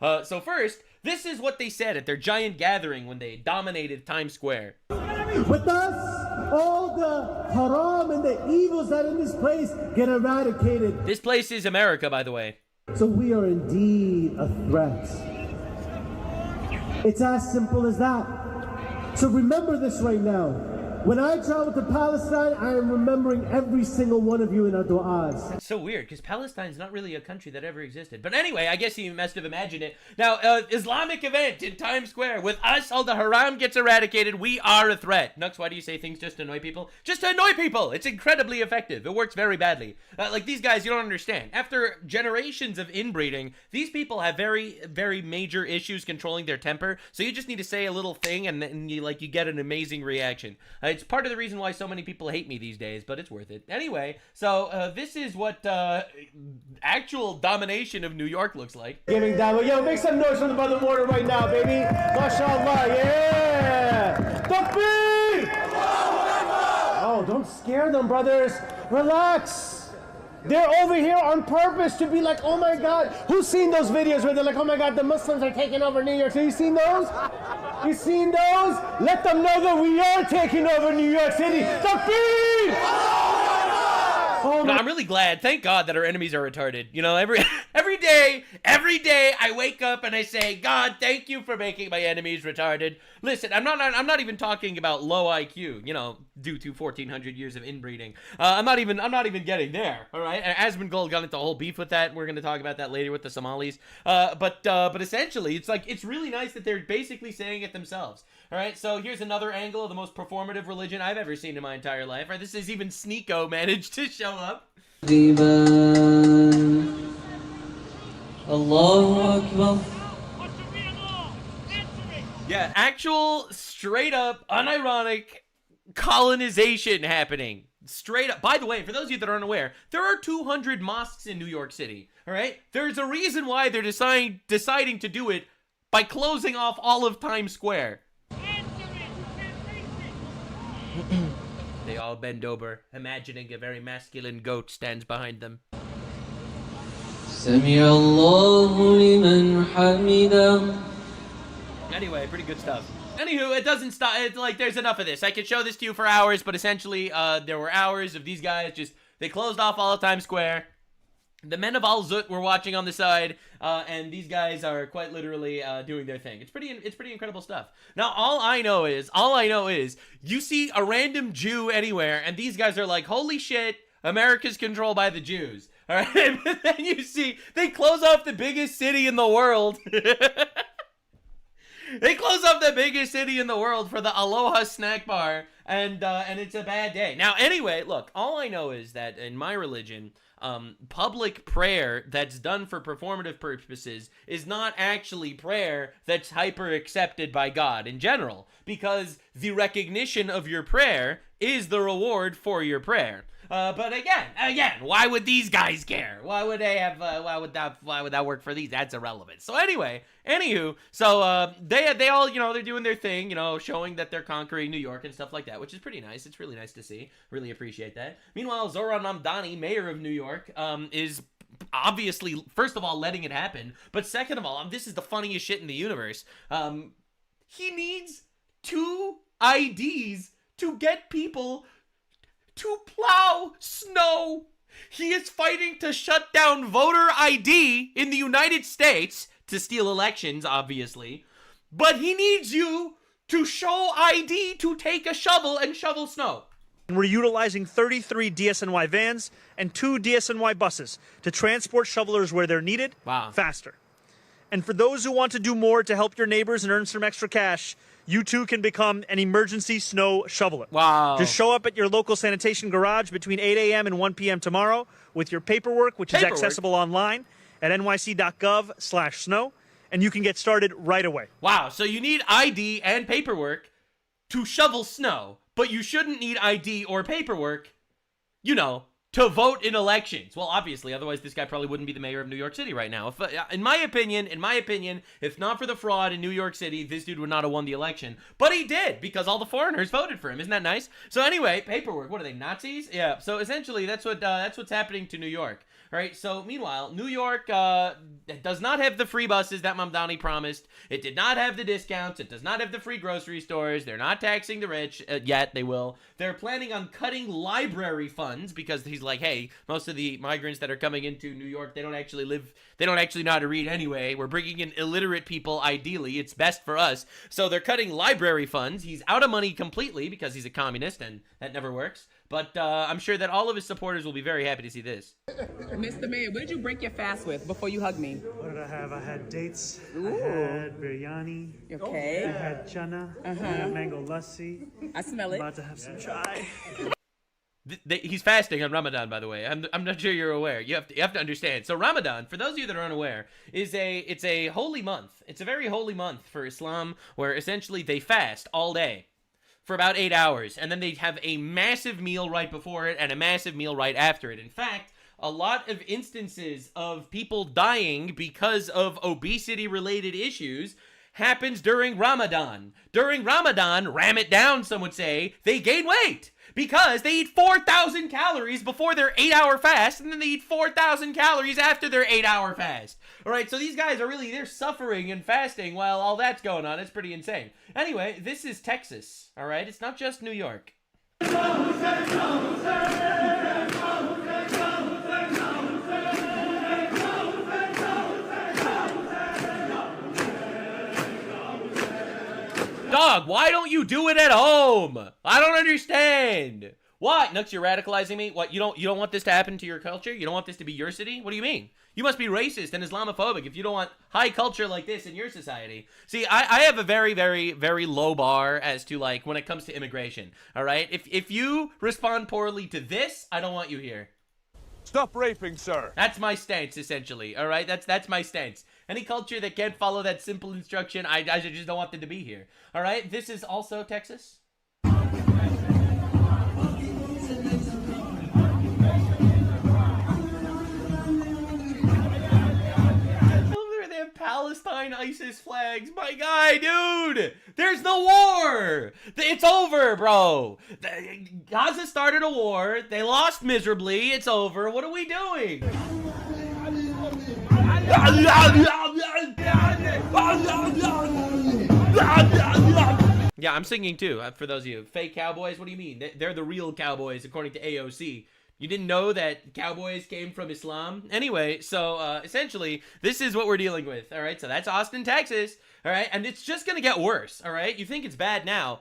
So first, this is what they said at their giant gathering when they dominated Times Square. With us, all the haram and the evils that are in this place get eradicated. This place is America, by the way. So we are indeed a threat. It's as simple as that. So remember this right now. When I travel to Palestine, I am remembering every single one of you in our du'as. That's so weird, because Palestine's not really a country that ever existed. But anyway, I guess you must have imagined it. Now, Islamic event in Times Square. With us, all the haram gets eradicated. We are a threat. Nux, why do you say things just to annoy people? Just to annoy people! It's incredibly effective. It works very badly. Like, these guys, you don't understand. After generations of inbreeding, these people have very, very major issues controlling their temper. So you just need to say a little thing, and then you get an amazing reaction. It's part of the reason why so many people hate me these days, but it's worth it. Anyway, so this is what actual domination of New York looks like. Giving that, yo, make some noise from the border right now, baby. MashaAllah, yeah. Takbir! Oh, don't scare them, brothers. Relax. They're over here on purpose to be like, oh my God. Who's seen those videos where they're like, oh my God, the Muslims are taking over New York City? You seen those? You seen those? Let them know that we are taking over New York City. Takbir! Oh No, I'm really glad. Thank God that our enemies are retarded. You know, every day I wake up and I say, God, thank you for making my enemies retarded. Listen, I'm not even talking about low IQ, you know, due to 1,400 years of inbreeding. I'm not even getting there. All right, Asmongold got into a whole beef with that. We're gonna talk about that later with the Somalis. But essentially, it's really nice that they're basically saying it themselves. All right, so here's another angle of the most performative religion I've ever seen in my entire life. Right, this is even Sneeko managed to show up. Allahu Akbar. Yeah, actual, straight up, unironic colonization happening. Straight up. By the way, for those of you that aren't aware, there are 200 mosques in New York City. All right? There's a reason why they're deciding to do it by closing off all of Times Square. They all bend over, imagining a very masculine goat stands behind them. Sami Allahu liman hamida. Anyway, pretty good stuff. Anywho, it doesn't stop. It's like, there's enough of this. I could show this to you for hours, but essentially, there were hours of these guys they closed off all of Times Square. The men of Al-Zut were watching on the side, and these guys are quite literally doing their thing. It's pretty incredible stuff. Now, all I know is, you see a random Jew anywhere, and these guys are like, holy shit, America's controlled by the Jews. All right, but then you see, they close off the biggest city in the world. They close up the biggest city in the world for the Aloha snack bar, and it's a bad day. Now, anyway, look, all I know is that in my religion, public prayer that's done for performative purposes is not actually prayer that's hyper accepted by God in general, because the recognition of your prayer is the reward for your prayer. But again, why would these guys care? Why would they have? Why would that work for these? That's irrelevant. So anywho, so they all, you know, they're doing their thing, you know, showing that they're conquering New York and stuff like that, which is pretty nice. It's really nice to see. Really appreciate that. Meanwhile, Zohran Mamdani, mayor of New York, is obviously, first of all, letting it happen, but second of all, this is the funniest shit in the universe. He needs 2 IDs to get people to plow snow. He is fighting to shut down voter ID in the United States to steal elections, obviously. But he needs you to show ID to take a shovel and shovel snow. We're utilizing 33 DSNY vans and 2 DSNY buses to transport shovelers where they're needed faster. And for those who want to do more to help your neighbors and earn some extra cash, you too can become an emergency snow shoveler. Wow. Just show up at your local sanitation garage between 8 a.m. and 1 p.m. tomorrow with your paperwork, which is accessible online at nyc.gov/snow, and you can get started right away. Wow, so you need ID and paperwork to shovel snow, but you shouldn't need ID or paperwork, you know, to vote in elections. Well, obviously, otherwise this guy probably wouldn't be the mayor of New York City right now. If, in my opinion, if not for the fraud in New York City, this dude would not have won the election. But he did, because all the foreigners voted for him. Isn't that nice? So anyway, paperwork. What are they, Nazis? Yeah. So essentially, that's what's happening to New York. All right, so meanwhile, New York does not have the free buses that Mamdani promised. It did not have the discounts. It does not have the free grocery stores. They're not taxing the rich yet. They will. They're planning on cutting library funds because he's like, hey, most of the migrants that are coming into New York, they don't actually know how to read anyway. We're bringing in illiterate people, ideally. It's best for us. So they're cutting library funds. He's out of money completely because he's a communist, and that never works. But I'm sure that all of his supporters will be very happy to see this. Mr. Mayor, what did you break your fast with before you hugged me? What did I have? I had dates. Ooh. I had biryani. Okay. I had chana. I had mango lassi. I smell it. I'm about to have some chai. He's fasting on Ramadan, by the way. I'm not sure you're aware. You have to understand. So Ramadan, for those of you that are unaware, it's a holy month. It's a very holy month for Islam, where essentially they fast all day for about 8 hours, and then they have a massive meal right before it and a massive meal right after it. In fact, a lot of instances of people dying because of obesity-related issues happens during Ramadan. During Ramadan, ram it down, some would say, they gain weight because they eat 4,000 calories before their 8-hour fast, and then they eat 4,000 calories after their 8-hour fast. All right, so these guys are really, they're suffering and fasting while all that's going on. It's pretty insane. Anyway, this is Texas, all right? It's not just New York. Dog, why don't you do it at home? I don't understand. What? Nux, you're radicalizing me? What, you don't want this to happen to your culture? You don't want this to be your city? What do you mean? You must be racist and Islamophobic if you don't want high culture like this in your society. See, I have a very, very, very low bar as to, like, when it comes to immigration, all right? If you respond poorly to this, I don't want you here. Stop raping, sir. That's my stance, essentially, all right? That's my stance. Any culture that can't follow that simple instruction, I just don't want them to be here, all right? This is also Texas. They have Palestine ISIS flags. My guy, dude, there's the war. It's over, bro. Gaza started a war. They lost miserably. It's over. What are we doing? Yeah, I'm singing too. For those of you fake cowboys, what do you mean? They're the real cowboys according to AOC. You didn't know that cowboys came from Islam? Anyway, so essentially, this is what we're dealing with, all right? So that's Austin, Texas, all right? And it's just going to get worse, all right? You think it's bad now.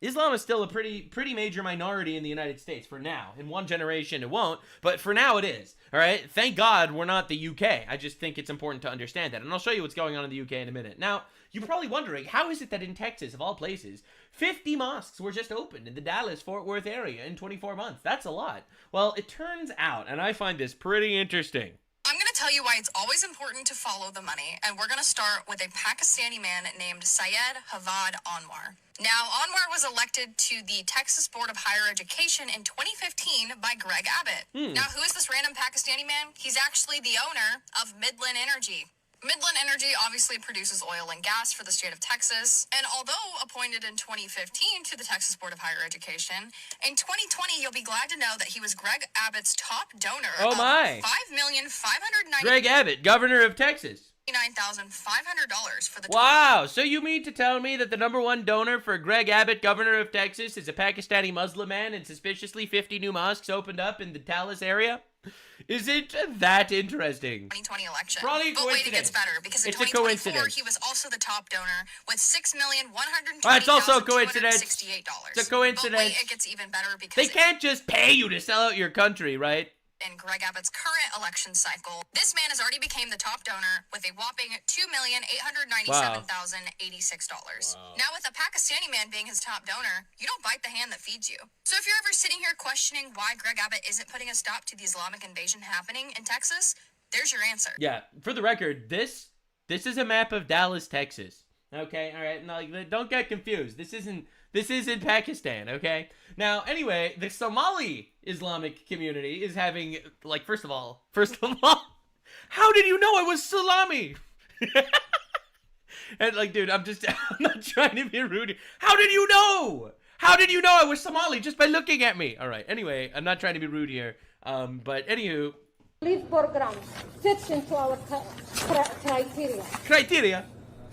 Islam is still a pretty major minority in the United States for now. In one generation, it won't, but for now it is, all right? Thank God we're not the UK. I just think it's important to understand that, and I'll show you what's going on in the UK in a minute. Now, you're probably wondering, how is it that in Texas, of all places, 50 mosques were just opened in the Dallas-Fort Worth area in 24 months? That's a lot. Well, it turns out, and I find this pretty interesting. I'm going to tell you why it's always important to follow the money, and we're going to start with a Pakistani man named Syed Havad Anwar. Now, Anwar was elected to the Texas Board of Higher Education in 2015 by Greg Abbott. Now, who is this random Pakistani man? He's actually the owner of Midland Energy. Midland Energy obviously produces oil and gas for the state of Texas, and although appointed in 2015 to the Texas Board of Higher Education, in 2020 you'll be glad to know that he was Greg Abbott's top donor Oh my! $5,590,000. Greg Abbott, governor of Texas. $9,500 for the. Wow, so you mean to tell me that the #1 donor for Greg Abbott, governor of Texas, is a Pakistani Muslim man, and suspiciously 50 new mosques opened up in the Dallas area? Is it that interesting? 2020 election. Probably a but wait, it coincidence. gets better because in It's a 2024 coincidence. he was also the top donor with It's also a coincidence. $6,120,268. It's a coincidence. But wait, it gets even better because They can't just pay you to sell out your country, right? in Greg Abbott's current election cycle, this man has already become the top donor with a whopping $2,897,086. Now, with a Pakistani man being his top donor, you don't bite the hand that feeds you. So if you're ever sitting here questioning why Greg Abbott isn't putting a stop to the Islamic invasion happening in Texas, there's your answer. Yeah, for the record, this is a map of Dallas, Texas. Okay, all right. No, don't get confused. This isn't Pakistan, okay? Now, anyway, the Somali Islamic community is having, like, first of all, how did you know I was Salami? And, like, dude, I'm not trying to be rude. How did you know? How did you know I was Somali just by looking at me? All right, anyway, I'm not trying to be rude here. But anywho, Leave program fits into our criteria. Criteria?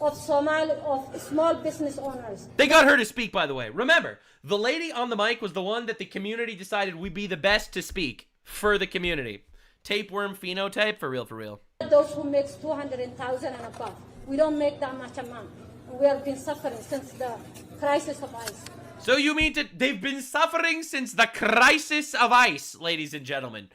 Of small business owners. They got her to speak, by the way. Remember, the lady on the mic was the one that the community decided would be the best to speak for the community. Tapeworm phenotype, for real, for real. Those who make 200,000 and above. We don't make that much amount. We have been suffering since the crisis of ICE. So you mean they've been suffering since the crisis of ICE, ladies and gentlemen.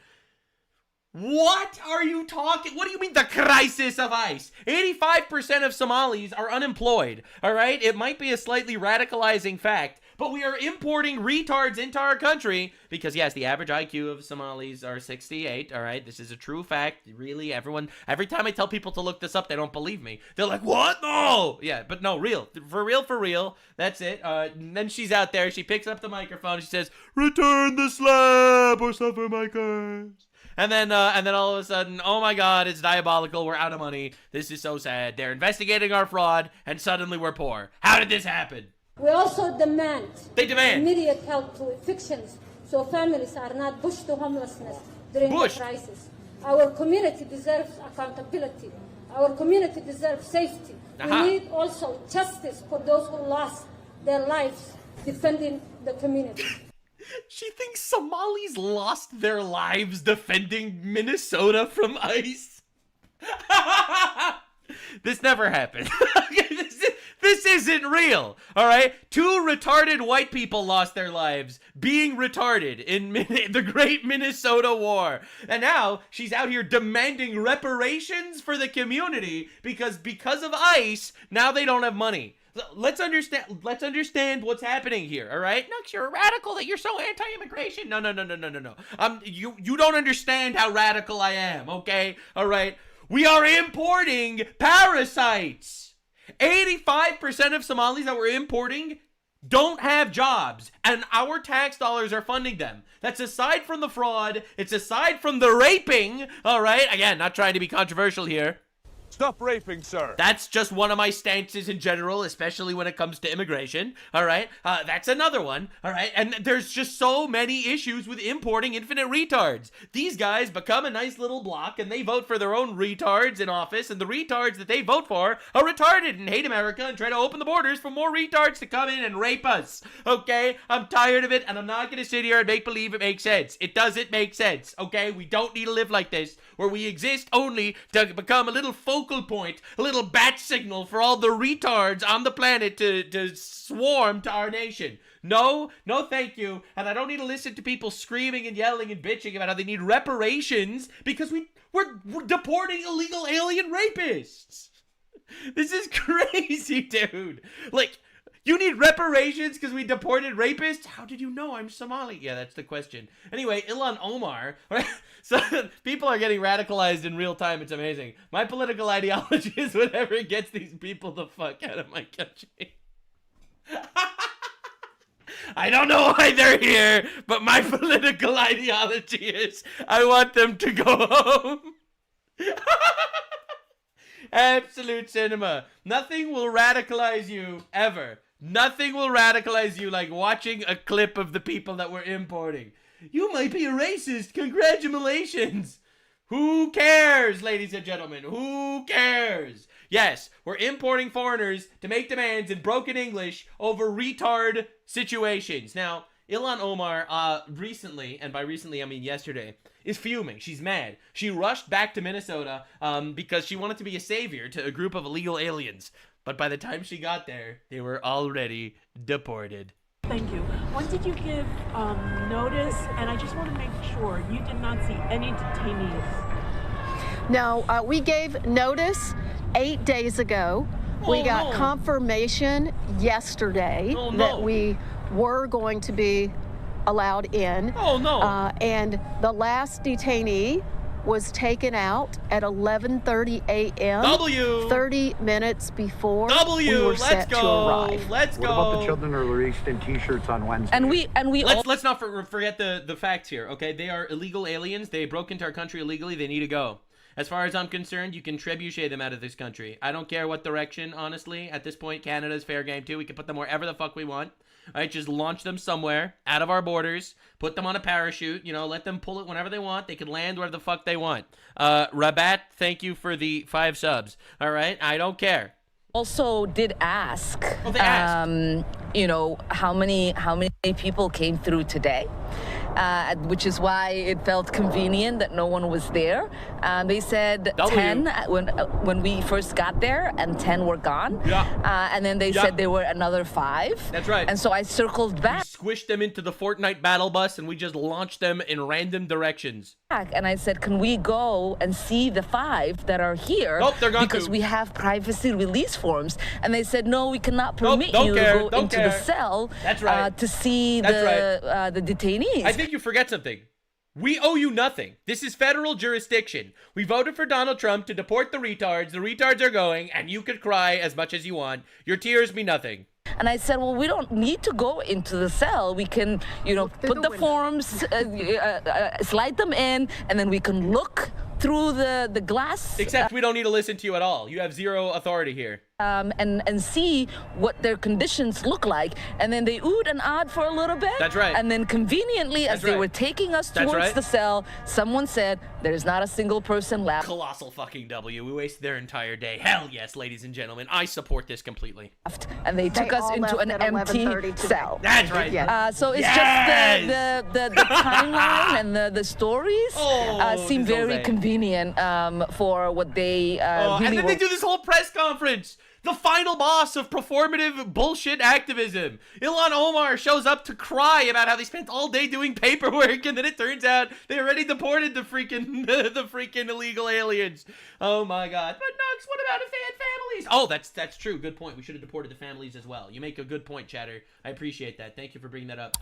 What are you talking? What do you mean the crisis of ICE? 85% of Somalis are unemployed, all right? It might be a slightly radicalizing fact, but we are importing retards into our country because, yes, the average IQ of Somalis are 68, all right? This is a true fact. Really, every time I tell people to look this up, they don't believe me. They're like, what? No! Yeah, but no, real. For real. That's it. And then she's out there. She picks up the microphone. She says, return the slab or suffer my curse. And then all of a sudden, oh my God, it's diabolical. We're out of money. This is so sad. They're investigating our fraud, and suddenly we're poor. How did this happen? We also demand. They demand immediate help to evictions, so families are not pushed to homelessness during the crisis. Our community deserves accountability. Our community deserves safety. We need also justice for those who lost their lives defending the community. She thinks Somalis lost their lives defending Minnesota from ICE. This never happened. This isn't real, all right? 2 retarded white people lost their lives being retarded in the Great Minnesota War. And now she's out here demanding reparations for the community because of ICE, now they don't have money. Let's understand what's happening here, all right? Nux, you're a radical that you're so anti-immigration. No. You don't understand how radical I am, okay? All right? We are importing parasites. 85% of Somalis that we're importing don't have jobs, and our tax dollars are funding them. That's aside from the fraud. It's aside from the raping, all right? Again, not trying to be controversial here. Stop raping, sir. That's just one of my stances in general, especially when it comes to immigration, all right? That's another one, all right? And there's just so many issues with importing infinite retards. These guys become a nice little block, and they vote for their own retards in office, and the retards that they vote for are retarded and hate America and try to open the borders for more retards to come in and rape us, okay? I'm tired of it, and I'm not going to sit here and make believe it makes sense. It doesn't make sense, okay? We don't need to live like this, where we exist only to become a little focal point, a little bat signal for all the retards on the planet to swarm to our nation. No, thank you. And I don't need to listen to people screaming and yelling and bitching about how they need reparations because we're deporting illegal alien rapists. This is crazy, dude. Like, you need reparations because we deported rapists? How did you know I'm Somali? Yeah, that's the question. Anyway, Ilhan Omar. Right? So people are getting radicalized in real time. It's amazing. My political ideology is whatever gets these people the fuck out of my country. I don't know why they're here, but my political ideology is I want them to go home. Absolute cinema. Nothing will radicalize you ever. Nothing will radicalize you like watching a clip of the people that we're importing. You might be a racist. Congratulations. Who cares, ladies and gentlemen? Who cares? Yes, we're importing foreigners to make demands in broken English over retard situations. Now, Ilhan Omar recently, and by recently I mean yesterday, is fuming. She's mad. She rushed back to Minnesota because she wanted to be a savior to a group of illegal aliens. But by the time she got there, they were already deported. Thank you. When did you give notice? And I just want to make sure you did not see any detainees. No, we gave notice 8 days ago. We got confirmation yesterday that we were going to be allowed in. And the last detainee was taken out at 11:30 a.m. 30 minutes before we were set to arrive. Let's go. What about the children who were released in T-shirts on Wednesday? And we let's not forget the facts here. Okay, they are illegal aliens. They broke into our country illegally. They need to go. As far as I'm concerned, you can trebuchet them out of this country. I don't care what direction, honestly. At this point, Canada's fair game too. We can put them wherever the fuck we want. All right, just launch them somewhere out of our borders. Put them on a parachute. You know, let them pull it whenever they want. They can land wherever the fuck they want. Rabat, thank you for the 5 subs. All right, I don't care. Also did ask, you know, how many people came through today, which is why it felt convenient that no one was there. They said 10 when we first got there, and 10 were gone. And then they said there were another 5. That's right. And so I circled back. We squished them into the Fortnite battle bus, and we just launched them in random directions. And I said, can we go and see the 5 that are here? Nope, they're gone because too. we have privacy release forms. And they said, no, we cannot permit you to go into the cell to see the detainees. I think you forget something. We owe you nothing. This is federal jurisdiction. We voted for Donald Trump to deport the retards. The retards are going, and you could cry as much as you want. Your tears mean nothing. And I said, well, we don't need to go into the cell. We can, you know, put the forms, slide them in, and then we can look through the glass. Except we don't need to listen to you at all. You have 0 authority here. And see what their conditions look like. And then they oohed and ahed for a little bit. That's right. And then conveniently, as they were taking us towards the cell, someone said, there's not a single person left. Colossal fucking W. We wasted their entire day. Hell yes, ladies and gentlemen. I support this completely. And they took us into an empty cell. That's right. So it's just the timeline and the stories seem very convenient for what they really and then they do this whole press conference. The final boss of performative bullshit activism. Ilhan Omar shows up to cry about how they spent all day doing paperwork, and then it turns out they already deported the freaking the freaking illegal aliens. Oh my god. But Nux, what about families? Oh, that's true. Good point. We should have deported the families as well. You make a good point, chatter. I appreciate that. Thank you for bringing that up.